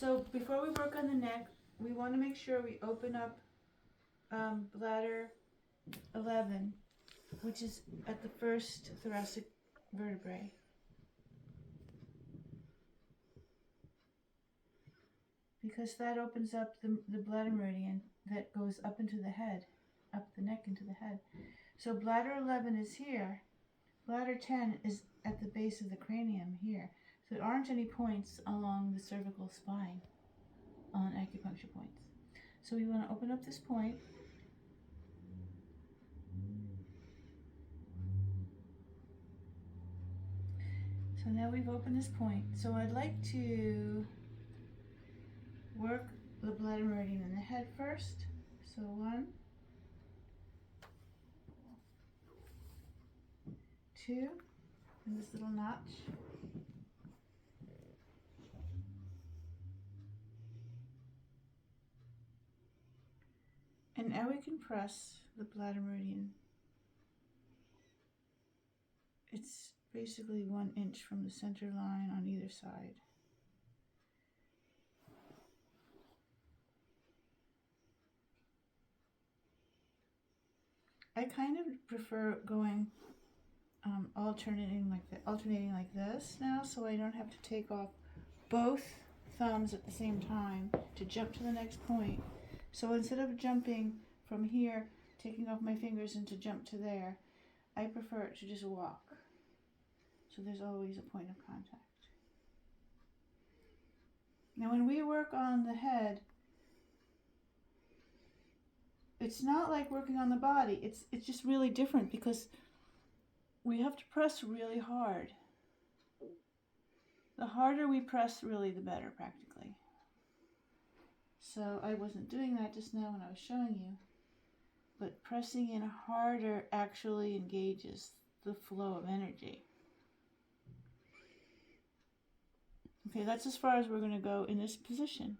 So before we work on the neck, we want to make sure we open up bladder 11, which is at the first thoracic vertebrae. Because that opens up the bladder meridian that goes up into the head, up the neck into the head. So bladder 11 is here. Bladder 10 is at the base of the cranium here. So there aren't any points along the cervical spine on acupuncture points. So we want to open up this point. So now we've opened this point. So I'd like to work the bladder meridian in the head first. So 1, 2, in this little notch. And now we can press the bladder meridian. It's basically 1 inch from the center line on either side. I kind of prefer going alternating like this now, so I don't have to take off both thumbs at the same time to jump to the next point. So instead of jumping from here, taking off my fingers and to jump to there, I prefer to just walk. So there's always a point of contact. Now when we work on the head, it's not like working on the body. It's just really different because we have to press really hard. The harder we press, really, the better, practically. So I wasn't doing that just now when I was showing you, but pressing in harder actually engages the flow of energy. Okay, that's as far as we're going to go in this position.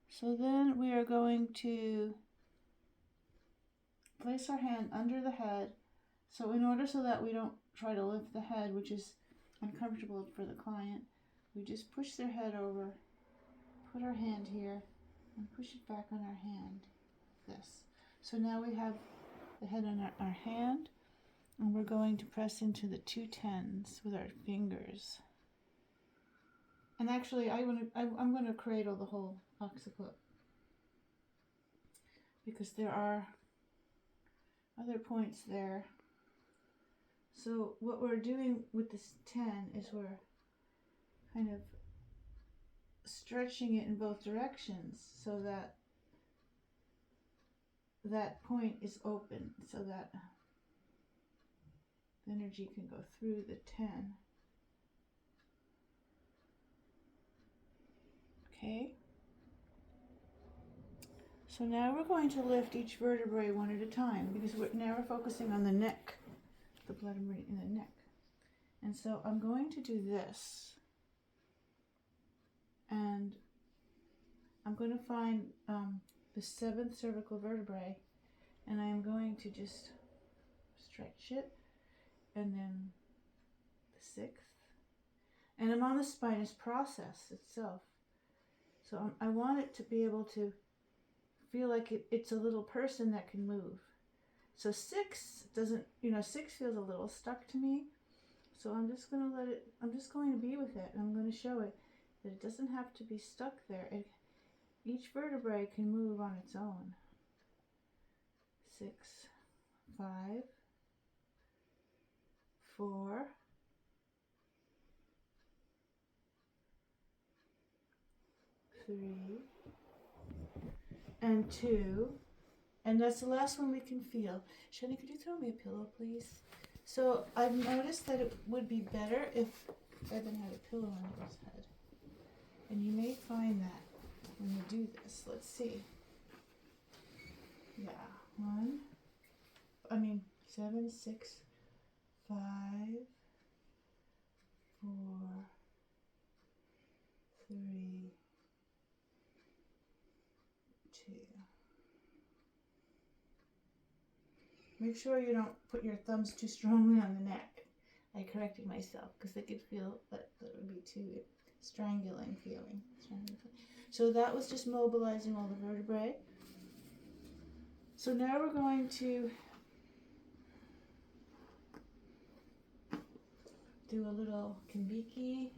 So then we are going to place our hand under the head. So in order so that we don't try to lift the head, which is uncomfortable for the client, we just push their head over, put our hand here, and push it back on our hand, this. So now we have the head on our hand, and we're going to press into the 2 tens with our fingers. And actually, I'm going to cradle the whole occiput because there are other points there. So what we're doing with this 10 is we're kind of stretching it in both directions so that that point is open, so that the energy can go through the 10. Okay. So now we're going to lift each vertebrae one at a time because now we're focusing on the neck, the bladder meridian in the neck. And so I'm going to do this. And I'm going to find the 7th cervical vertebrae, and I'm going to just stretch it, and then the 6th. And I'm on the spinous process itself. So I want it to be able to feel like it's a little person that can move. So 6 doesn't, 6 feels a little stuck to me. So I'm just going to I'm just going to be with it. And I'm going to show it that it doesn't have to be stuck there. Each vertebrae can move on its own. 6, 5, 4, 3, and 2, and that's the last one we can feel. Shani, could you throw me a pillow, please? So I've noticed that it would be better if Evan had a pillow under his head. And you may find that when you do this. Let's see. Yeah, 7, 6, 5, 4, 3, 2. Make sure you don't put your thumbs too strongly on the neck. I corrected myself because I could feel that would be too strangling feeling. So that was just mobilizing all the vertebrae. So now we're going to do a little Kiki.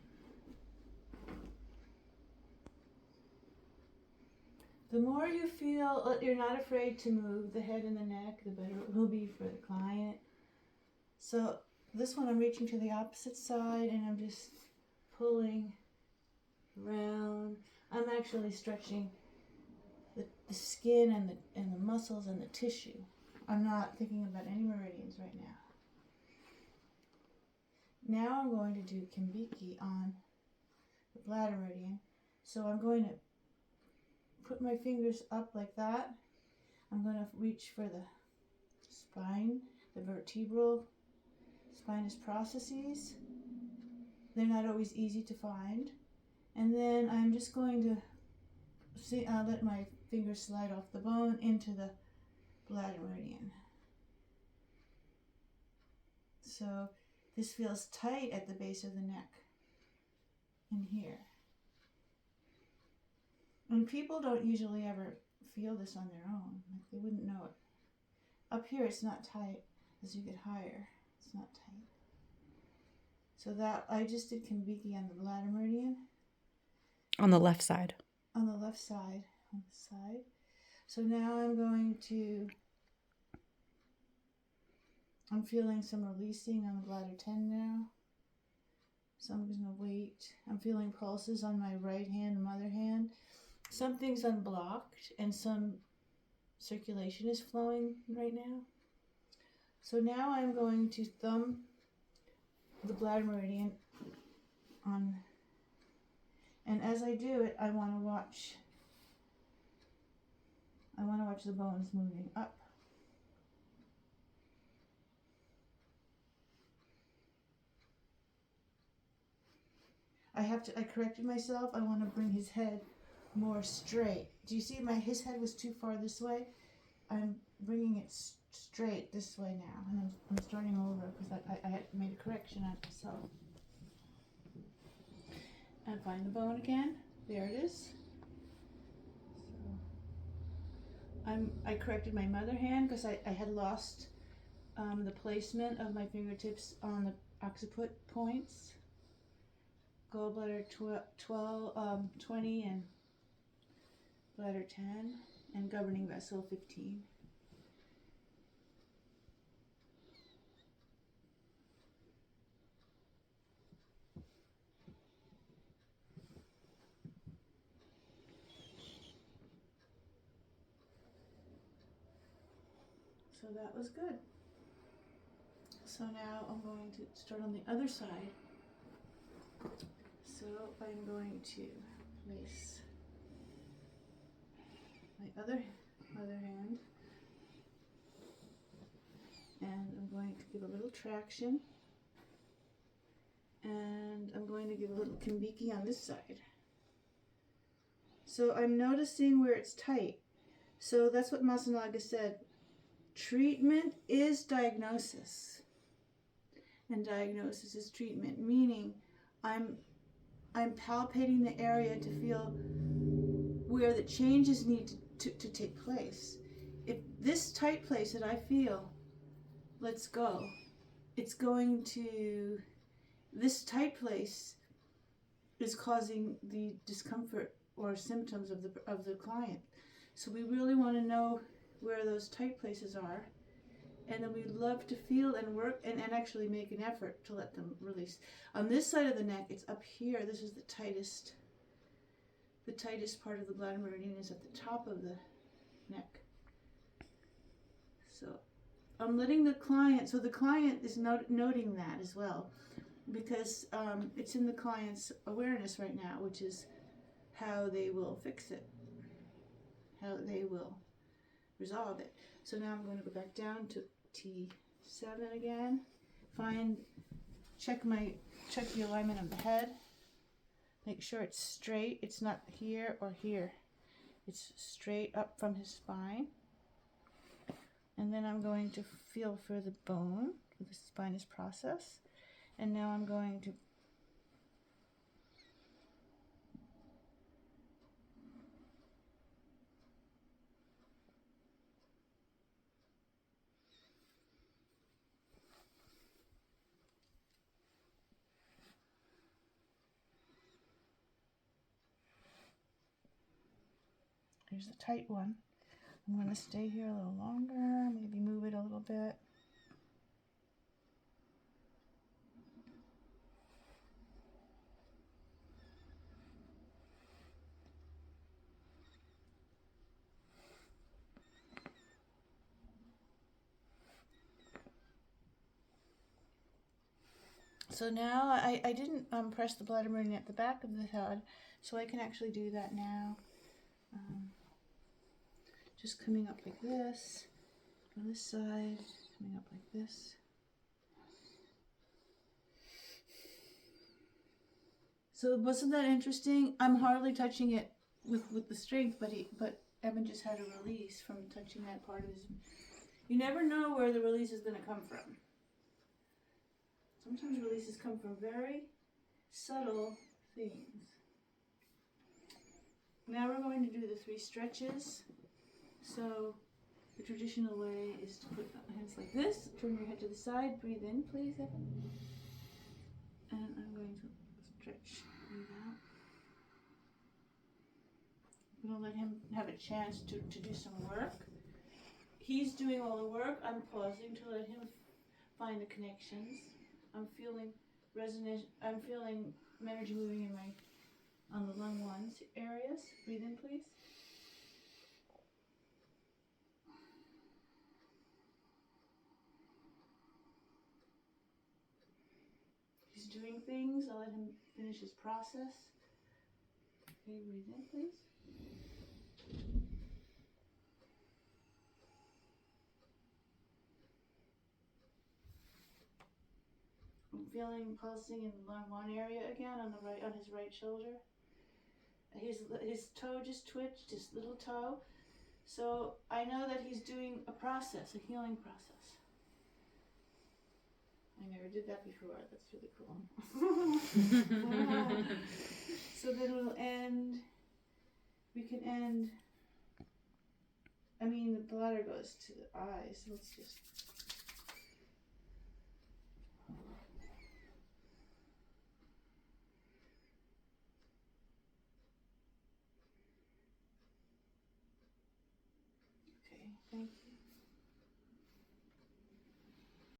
The more you feel you're not afraid to move the head and the neck, the better it will be for the client. So this one I'm reaching to the opposite side and I'm just pulling around. I'm actually stretching the skin and the muscles and the tissue. I'm not thinking about any meridians right now. Now I'm going to do Kiki on the bladder meridian. So I'm going to put my fingers up like that. I'm going to reach for the spine, the vertebral spinous processes. They're not always easy to find. And then I'm just going to let my fingers slide off the bone into the bladder meridian. So this feels tight at the base of the neck in here. And people don't usually ever feel this on their own. Like they wouldn't know it. Up here it's not tight. As you get higher, it's not tight. So that I just did Kiki on the bladder meridian. On the left side. On the left side. On the side. So now I'm feeling some releasing on the bladder 10 now. So I'm going to wait. I'm feeling pulses on my right hand and other hand. Something's unblocked and some circulation is flowing right now. So now I'm going to thumb the bladder meridian on, and as I do it, I want to watch the bones moving up. I corrected myself. I want to bring his head more straight. Do you see his head was too far this way? I'm bringing it straight this way now, and I'm starting over because I had made a correction on myself. And find the bone again. There it is. So I corrected my mother hand because I had lost the placement of my fingertips on the occiput points. Gallbladder 20 and bladder 10 and governing vessel 15. So that was good. So now I'm going to start on the other side. So I'm going to place my other hand, and I'm going to give a little traction, and I'm going to give a little Kiki on this side. So I'm noticing where it's tight. So that's what Masunaga said. Treatment is diagnosis, and diagnosis is treatment, meaning I'm palpating the area to feel where the changes need to take place. If this tight place that I feel lets go, it's going to, this tight place is causing the discomfort or symptoms of the client. So we really want to know where those tight places are, and then we'd love to feel and work and actually make an effort to let them release. On this side of the neck, it's up here. This is the tightest part of the bladder meridian is at the top of the neck. So I'm letting the client, so the client is noting that as well, because it's in the client's awareness right now, which is how they will fix it, how they will resolve it. So now I'm going to go back down to T7 again. Check the alignment of the head. Make sure it's straight. It's not here or here. It's straight up from his spine. And then I'm going to feel for the bone, for the spinous process. And now I'm going to Here's the tight one. I'm going to stay here a little longer, maybe move it a little bit. So now I didn't press the bladder meridian at the back of the head, so I can actually do that now. Just coming up like this, on this side, coming up like this. So wasn't that interesting? I'm hardly touching it with the strength, but Evan just had a release from touching that part of his. You never know where the release is going to come from. Sometimes releases come from very subtle things. Now we're going to do the 3 stretches. So the traditional way is to put hands like this, turn your head to the side, breathe in, please, Evan. And I'm going to stretch, breathe out. I'm going to let him have a chance to do some work. He's doing all the work. I'm pausing to let him find the connections. I'm feeling resonance. I'm feeling energy moving in on the lung 1 areas. Breathe in, please. He's doing things. I'll let him finish his process. Okay, breathe in, please. I'm feeling pulsing in the lung 1 area again on his right shoulder. His toe just twitched, his little toe. So I know that he's doing a process, a healing process. I never did that before. That's really cool. So then we'll end. We can end. I mean, the bladder goes to the eyes. So let's just. Okay, thank you.